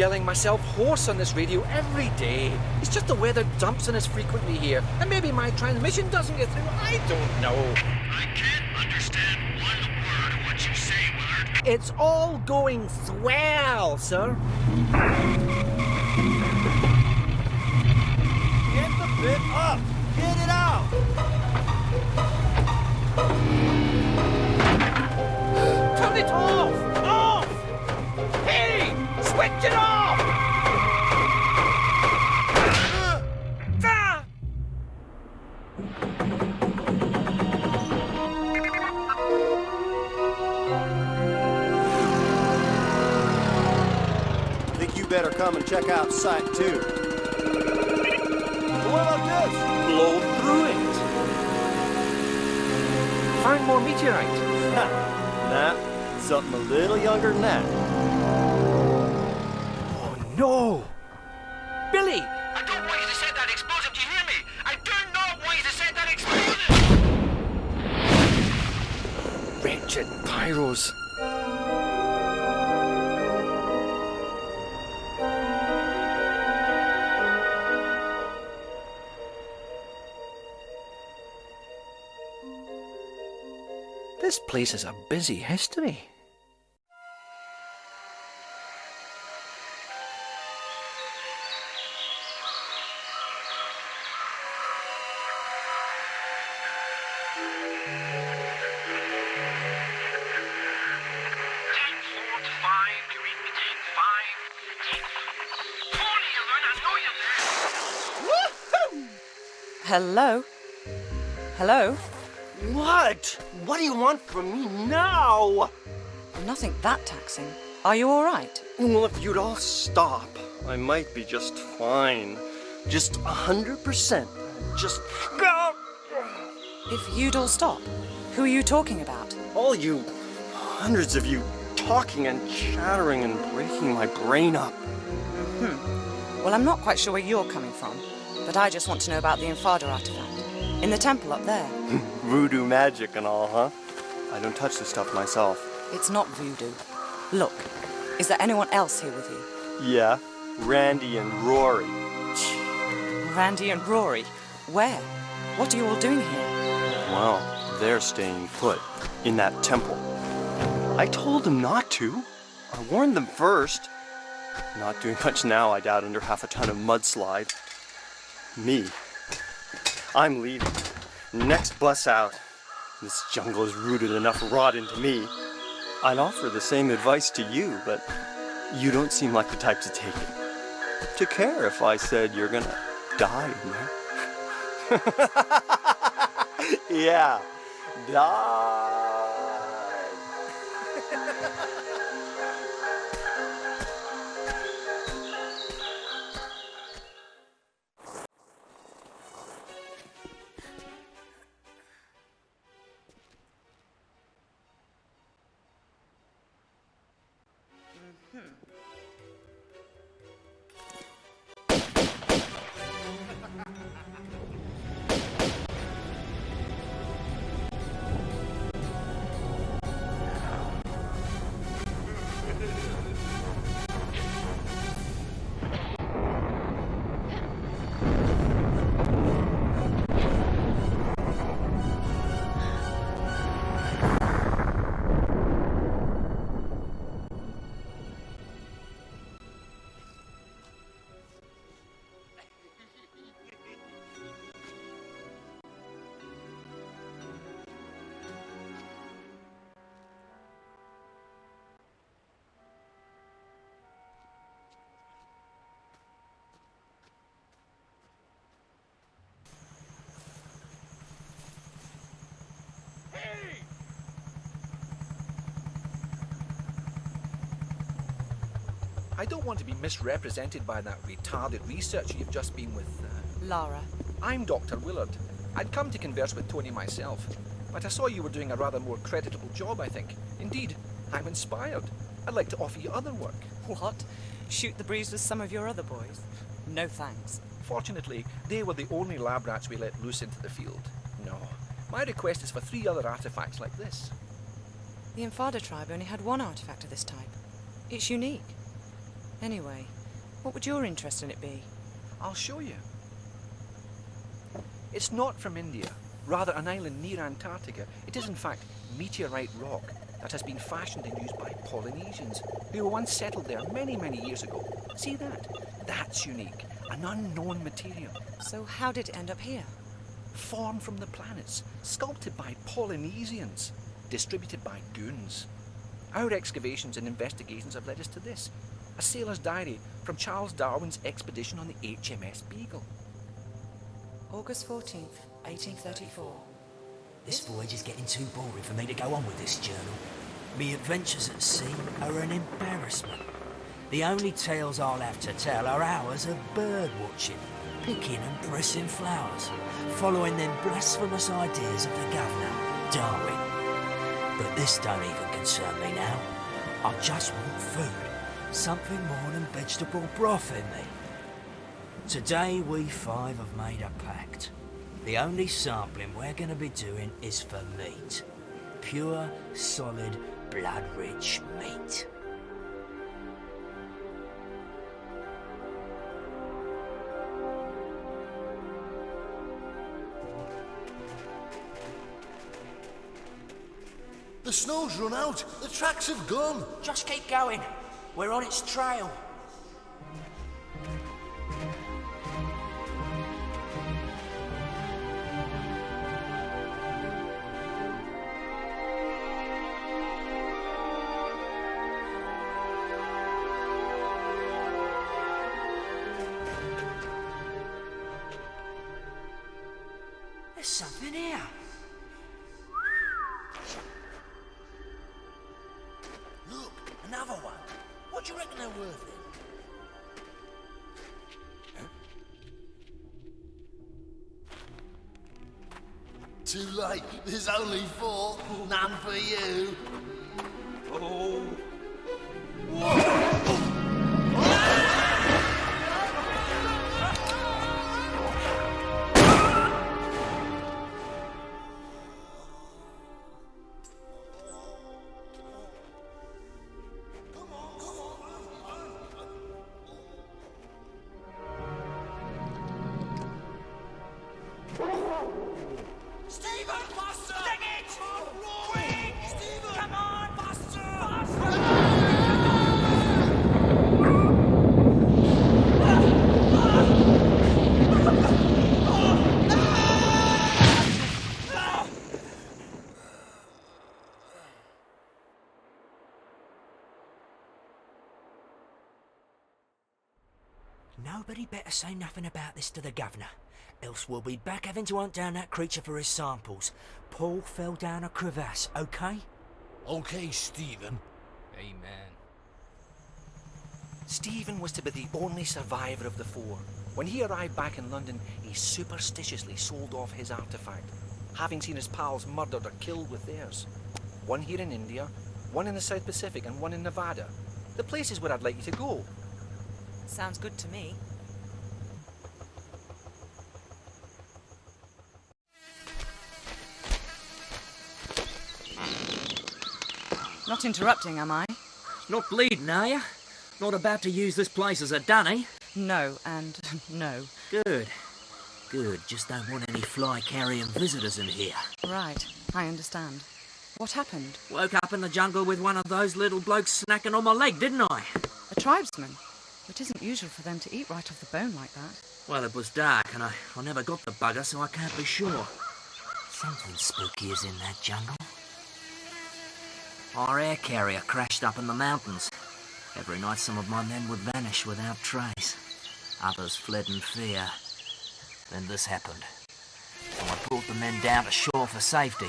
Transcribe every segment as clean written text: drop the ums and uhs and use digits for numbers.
yelling myself hoarse on this radio every day. It's just the weather dumps on us frequently here, and maybe my transmission doesn't get through. I don't know. I can't understand one word of what you say, Willard. It's all going swell, sir. Get the bit up! Get it out! Turn it off! Off! Hey! Switch it off! Ah! Think you better come and check out Site 2. What about this? Blow through it. Find more meteorite. Nah, something a little younger than that. Oh no! Billy! I don't want you to set that explosive, do you hear me? I do not want you to set that explosive! Wretched pyros. This place is a busy history. Hello? Hello? What? What do you want from me now? Nothing that taxing. Are you all right? Well, if you'd all stop, I might be just fine. Just 100%. Just go! If you'd all stop, who are you talking about? All you, hundreds of you, talking and chattering and breaking my brain up. Well, I'm not quite sure where you're coming from, but I just want to know about the Infada artifact. In the temple up there. Voodoo magic and all, huh? I don't touch this stuff myself. It's not voodoo. Look, is there anyone else here with you? Yeah, Randy and Rory. Randy and Rory? Where? What are you all doing here? Well, they're staying put in that temple. I told them not to. I warned them first. Not doing much now, I doubt, under half a ton of mudslide. Me. I'm leaving. Next bus out. This jungle has rooted enough rot into me. I'd offer the same advice to you, but you don't seem like the type to take it. To care if I said you're gonna die in there. Yeah, die. I don't want to be misrepresented by that retarded researcher you've just been with. Lara. I'm Dr. Willard. I'd come to converse with Tony myself, but I saw you were doing a rather more creditable job, I think. Indeed, I'm inspired. I'd like to offer you other work. What? Shoot the breeze with some of your other boys? No thanks. Fortunately, they were the only lab rats we let loose into the field. No. My request is for 3 other artifacts like this. The Infada tribe only had one artifact of this type. It's unique. Anyway, what would your interest in it be? I'll show you. It's not from India, rather an island near Antarctica. It is in fact meteorite rock that has been fashioned and used by Polynesians who were once settled there many, many years ago. See that? That's unique. An unknown material. So how did it end up here? Formed from the planets, sculpted by Polynesians, distributed by goons. Our excavations and investigations have led us to this. A sailor's diary from Charles Darwin's expedition on the HMS Beagle. August 14th, 1834. This voyage is getting too boring for me to go on with this journal. Me adventures at sea are an embarrassment. The only tales I'll have to tell are hours of bird watching, picking and pressing flowers, following them blasphemous ideas of the governor, Darwin. But this don't even concern me now. I just want food, something more than vegetable broth in me. Today we five have made a pact. The only sampling we're going to be doing is for meat. Pure, solid, blood-rich meat. The snow's run out. The tracks have gone. Just keep going. We're on its trail. There's something here. Look, another one. What do you reckon they're worth then? Too late. There's only 4. None for you. Stephen! Faster! Dang it! Quick! Stephen! Come on! Faster! Nobody better say nothing about this to the governor. Else we'll be back having to hunt down that creature for his samples. Paul fell down a crevasse, okay? Okay, Stephen. Amen. Stephen was to be the only survivor of the 4. When he arrived back in London, he superstitiously sold off his artifact, having seen his pals murdered or killed with theirs. One here in India, one in the South Pacific, and one in Nevada. The places where I'd like you to go. Sounds good to me. Not interrupting, am I? Not bleeding, are you? Not about to use this place as a dunny? No, and no. Good. Good. Just don't want any fly-carrying visitors in here. Right, I understand. What happened? Woke up in the jungle with one of those little blokes snacking on my leg, didn't I? A tribesman? It isn't usual for them to eat right off the bone like that. Well, it was dark, and I never got the bugger, so I can't be sure. Something spooky is in that jungle. Our air carrier crashed up in the mountains. Every night some of my men would vanish without trace. Others fled in fear. Then this happened. So I brought the men down to shore for safety,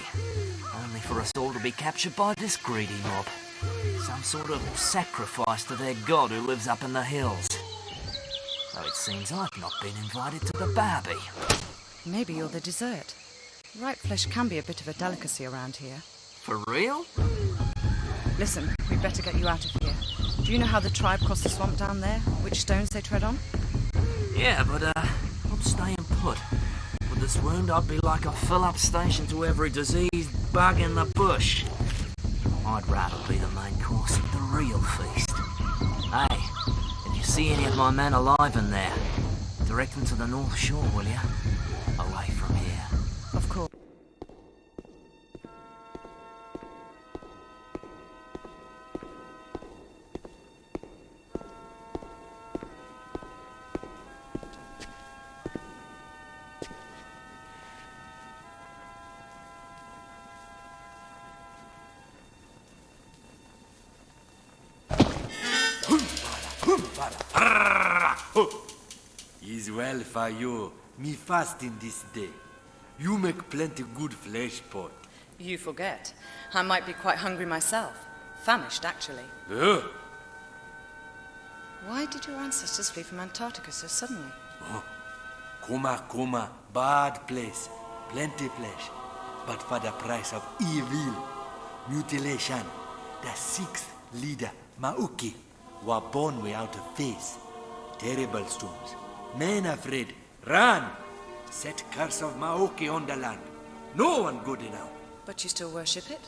only for us all to be captured by this greedy mob. Some sort of sacrifice to their god who lives up in the hills. Though it seems I've not been invited to the barbie. Maybe you're the dessert. Ripe flesh can be a bit of a delicacy around here. For real? Listen, we'd better get you out of here. Do you know how the tribe cross the swamp down there? Which stones they tread on? Yeah, but I'm staying put. With this wound, I'd be like a fill-up station to every diseased bug in the bush. I'd rather be the main course of the real feast. Hey, see any of my men alive in there, direct them to the North Shore, will you? Away from here. Of course. Is well for you, me fasting this day. You make plenty good flesh pot. You forget. I might be quite hungry myself. Famished, actually. Ugh. Why did your ancestors flee from Antarctica so suddenly? Coma, bad place. Plenty flesh. But for the price of evil. Mutilation. The sixth leader, Mauki, were born without a face. Terrible storms. Men afraid. Run! Set curse of Maoki on the land. No one good enough. But you still worship it?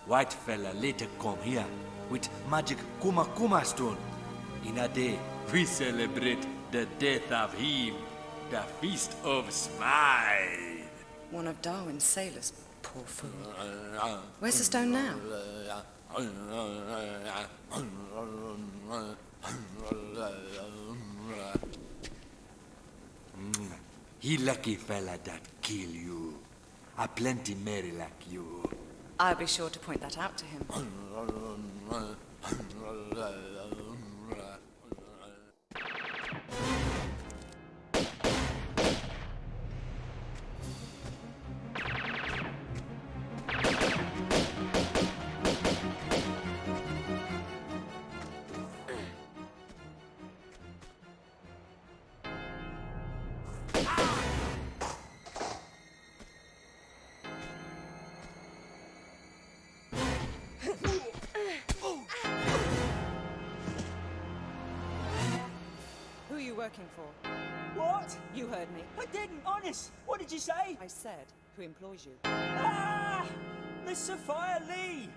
White fella later come here with magic Kuma stone. In a day, we celebrate the death of him. The Feast of Smile. One of Darwin's sailors. Poor fool. Where's the stone now? He lucky fella that kill you. A plenty merry like you. I'll be sure to point that out to him. Who are you working for? What? You heard me. I didn't, honest. What did you say? I said, who employs you? Ah! Miss Sophia Lee!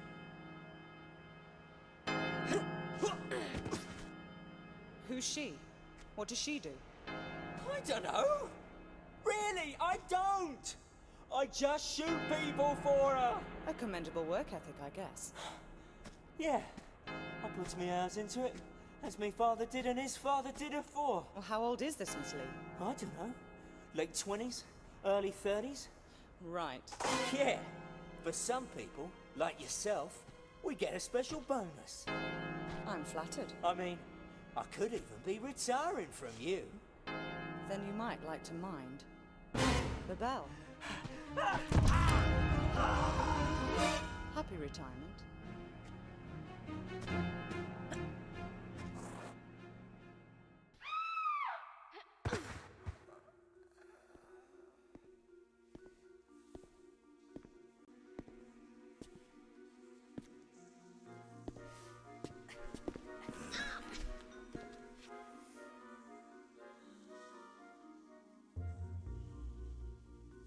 Who's she? What does she do? I don't know. Really, I don't. I just shoot people for her. A commendable work ethic, I guess. Yeah, I put my hours into it, as my father did and his father did afore. Well, how old is this Miss Lee? I don't know. Late 20s, early 30s? Right. Yeah, for some people, like yourself, we get a special bonus. I'm flattered. I mean, I could even be retiring from you. Then you might like to mind the bell. Happy retirement.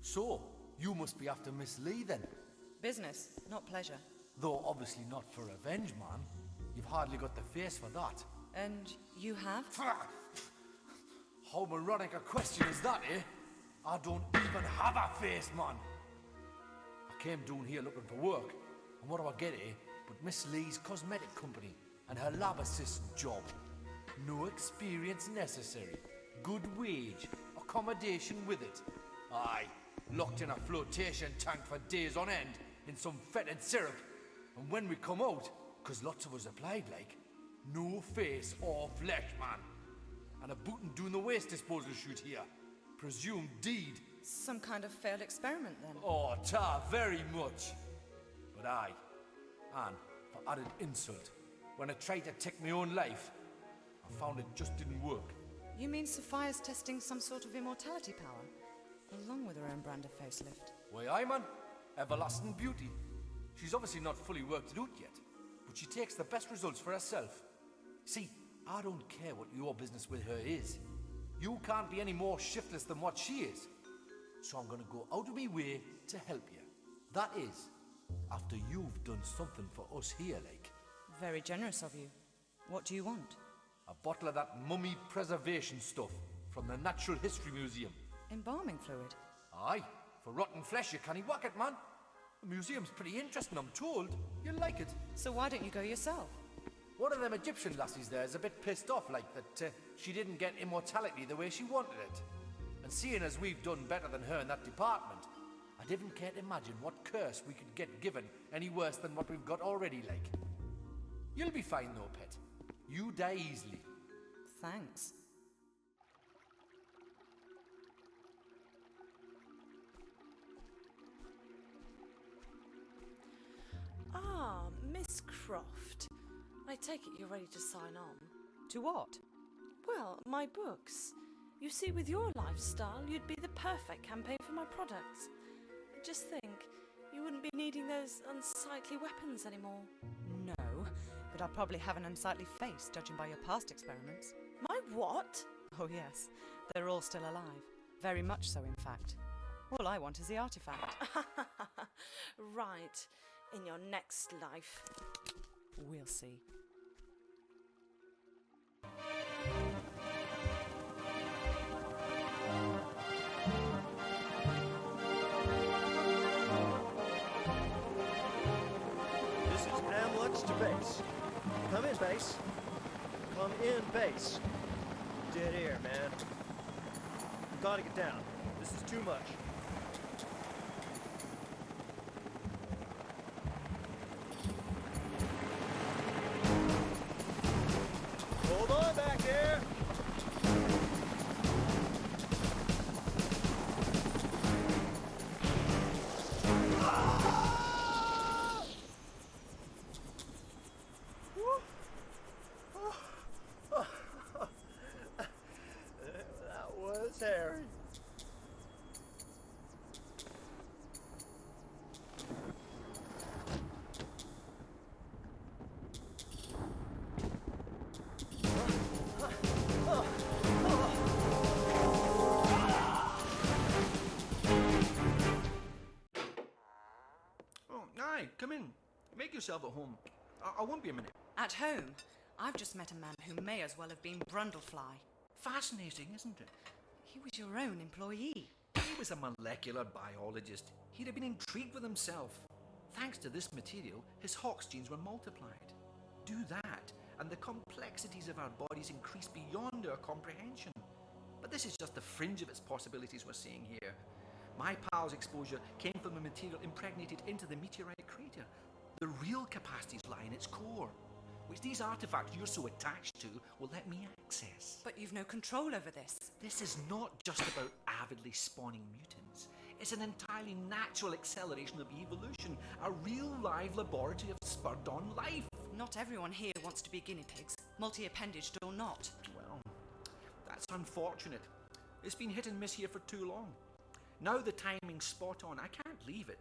So, you must be after Miss Lee then? Business, not pleasure. Though obviously not for revenge, man. You've hardly got the face for that. And you have? How moronic a question is that, eh? I don't even have a face, man. I came down here looking for work, and what do I get, eh? But Miss Lee's cosmetic company and her lab assistant job. No experience necessary. Good wage, accommodation with it. Aye, locked in a flotation tank for days on end in some fetid syrup. And when we come out, 'cause lots of us applied like, no face or flesh, man. And a bootin' doing the waste disposal shoot here. Presumed deed. Some kind of failed experiment then. Oh, ta, very much. But aye, and for added insult, when I tried to take my own life, I found it just didn't work. You mean Sophia's testing some sort of immortality power? Along with her own brand of facelift. Why, aye, man. Everlasting beauty. She's obviously not fully worked it out yet, but she takes the best results for herself. See, I don't care what your business with her is. You can't be any more shiftless than what she is. So I'm gonna go out of my way to help you. That is, after you've done something for us here, like. Very generous of you. What do you want? A bottle of that mummy preservation stuff from the Natural History Museum. Embalming fluid? Aye, for rotten flesh you can't whack it, man. The museum's pretty interesting, I'm told. You'll like it. So why don't you go yourself? One of them Egyptian lassies there is a bit pissed off, like that she didn't get immortality the way she wanted it. And seeing as we've done better than her in that department, I didn't care to imagine what curse we could get given any worse than what we've got already, like. You'll be fine though, pet. You die easily. Thanks. Ah, Miss Croft. I take it you're ready to sign on. To what? Well, my books. You see, with your lifestyle, you'd be the perfect campaign for my products. Just think, you wouldn't be needing those unsightly weapons anymore. No, but I'll probably have an unsightly face, judging by your past experiments. My what? Oh yes, they're all still alive. Very much so, in fact. All I want is the artifact. Right, in your next life. We'll see. This is Amlux to base. Come in, base. Come in, base. Dead air, man. You gotta get down. This is too much. Hold on back there. That was Harry. Oh, aye, come in. Make yourself at home. I won't be a minute. At home, I've just met a man who may as well have been Brundlefly. Fascinating, isn't it? He was your own employee. He was a molecular biologist. He'd have been intrigued with himself. Thanks to this material, his Hox genes were multiplied. Do that, and the complexities of our bodies increase beyond our comprehension. But this is just the fringe of its possibilities we're seeing here. My pal's exposure came from a material impregnated into the meteorite crater. The real capacities lie in its core, which these artifacts you're so attached to will let me access. But you've no control over this. This is not just about avidly spawning mutants. It's an entirely natural acceleration of evolution, a real live laboratory of spurred-on life. Not everyone here wants to be guinea pigs, multi-appendaged or not. Well, that's unfortunate. It's been hit and miss here for too long. Now the timing's spot on. I can't leave it.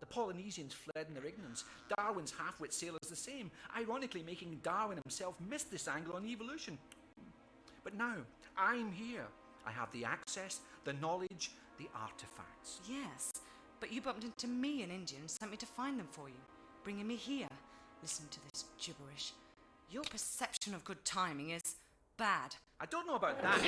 The Polynesians fled in their ignorance. Darwin's half-wit sailors the same, ironically making Darwin himself miss this angle on evolution. But now, I'm here. I have the access, the knowledge, the artifacts. Yes, but you bumped into me in India and sent me to find them for you, bringing me here. Listen to this gibberish. Your perception of good timing is bad. I don't know about that.